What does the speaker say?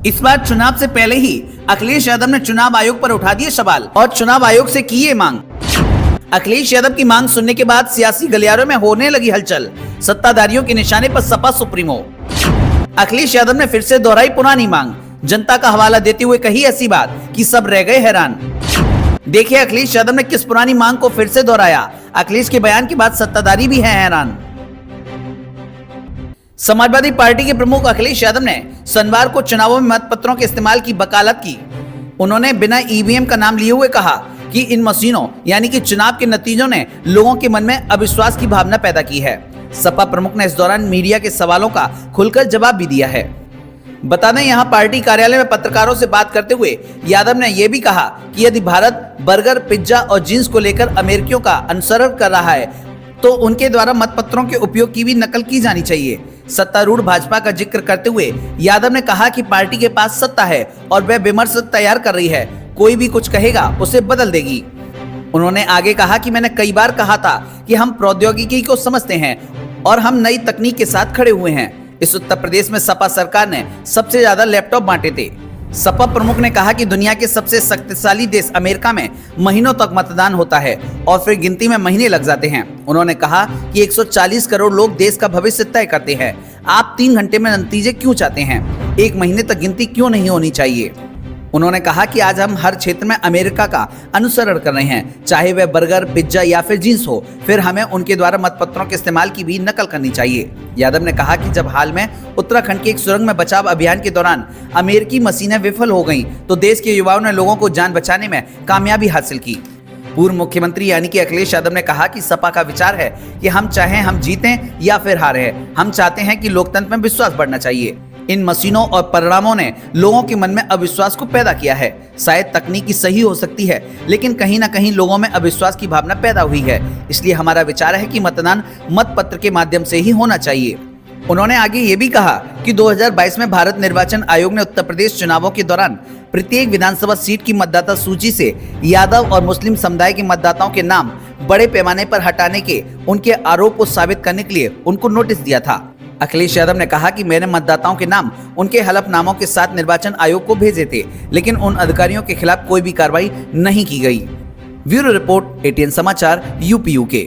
इस बार चुनाव से पहले ही अखिलेश यादव ने चुनाव आयोग पर उठा दिए सवाल और चुनाव आयोग से की ये मांग। अखिलेश यादव की मांग सुनने के बाद सियासी गलियारों में होने लगी हलचल। सत्ताधारियों के निशाने पर सपा सुप्रीमो। अखिलेश यादव ने फिर से दोहराई पुरानी मांग, जनता का हवाला देते हुए कही ऐसी बात कि सब रह गए हैरान। देखिए अखिलेश यादव ने किस पुरानी मांग को फिर से दोहराया। अखिलेश के बयान के बाद सत्ताधारी भी हैं हैरान। समाजवादी पार्टी के प्रमुख अखिलेश यादव ने शनिवार को चुनावों में मतपत्रों के इस्तेमाल की वकालत की। उन्होंने बिना ईवीएम का नाम लिए हुए कहा कि इन मशीनों यानी कि चुनाव के नतीजों ने लोगों के मन में अविश्वास की भावना पैदा की है। सपा प्रमुख ने इस दौरान मीडिया के सवालों का खुलकर जवाब भी दिया है। बता दें, यहां पार्टी कार्यालय में पत्रकारों से बात करते हुए यादव ने यह भी कहा कि यदि भारत बर्गर, पिज्जा और जींस को लेकर अमेरिकियों का अनुसरण कर रहा है तो उनके द्वारा मतपत्रों के उपयोग की भी नकल की जानी चाहिए। सत्तारूढ़ भाजपा का जिक्र करते हुए यादव ने कहा कि पार्टी के पास सत्ता है और वह विमर्श तैयार कर रही है, कोई भी कुछ कहेगा उसे बदल देगी। उन्होंने आगे कहा कि मैंने कई बार कहा था कि हम प्रौद्योगिकी को समझते हैं और हम नई तकनीक के साथ खड़े हुए हैं। इस उत्तर प्रदेश में सपा सरकार ने सबसे ज्यादा लैपटॉप बांटे थे। सपा प्रमुख ने कहा कि दुनिया के सबसे शक्तिशाली देश अमेरिका में महीनों तक मतदान होता है और फिर गिनती में महीने लग जाते हैं। उन्होंने कहा कि 140 करोड़ लोग देश का भविष्य तय करते हैं। आप 3 घंटे में नतीजे क्यों चाहते हैं? 1 महीने तक गिनती क्यों नहीं होनी चाहिए? उन्होंने कहा कि आज हम हर क्षेत्र में अमेरिका का अनुसरण कर रहे हैं, चाहे वह बर्गर, पिज्जा या फिर जींस हो। फिर हमें उनके द्वारा मतपत्रों के इस्तेमाल की भी नकल करनी चाहिए। यादव ने कहा कि जब हाल में उत्तराखंड के एक सुरंग में बचाव अभियान के दौरान अमेरिकी मशीनें विफल हो गईं, तो देश के युवाओं ने लोगों को जान बचाने में कामयाबी हासिल की। पूर्व मुख्यमंत्री यानी कि अखिलेश यादव ने कहा कि सपा का विचार है कि हम चाहे हम जीतें या फिर हारें, हम चाहते हैं कि लोकतंत्र में विश्वास बढ़ना चाहिए। इन मशीनों और परिणामों ने लोगों के मन में अविश्वास को पैदा किया है। शायद तकनीकी सही हो सकती है, लेकिन कहीं ना कहीं लोगों में अविश्वास की भावना पैदा हुई है। इसलिए हमारा विचार है कि मतदान मतपत्र के माध्यम से ही होना चाहिए। उन्होंने आगे ये भी कहा कि 2022 में भारत निर्वाचन आयोग ने उत्तर प्रदेश चुनावों के दौरान प्रत्येक विधानसभा सीट की मतदाता सूची से यादव और मुस्लिम समुदाय के मतदाताओं के नाम बड़े पैमाने पर हटाने के उनके आरोप को साबित करने के लिए उनको नोटिस दिया था। अखिलेश यादव ने कहा कि मैंने मतदाताओं के नाम उनके हलफनामों के साथ निर्वाचन आयोग को भेजे थे, लेकिन उन अधिकारियों के खिलाफ कोई भी कार्रवाई नहीं की गई। ब्यूरो रिपोर्ट, ATN समाचार, UP UK।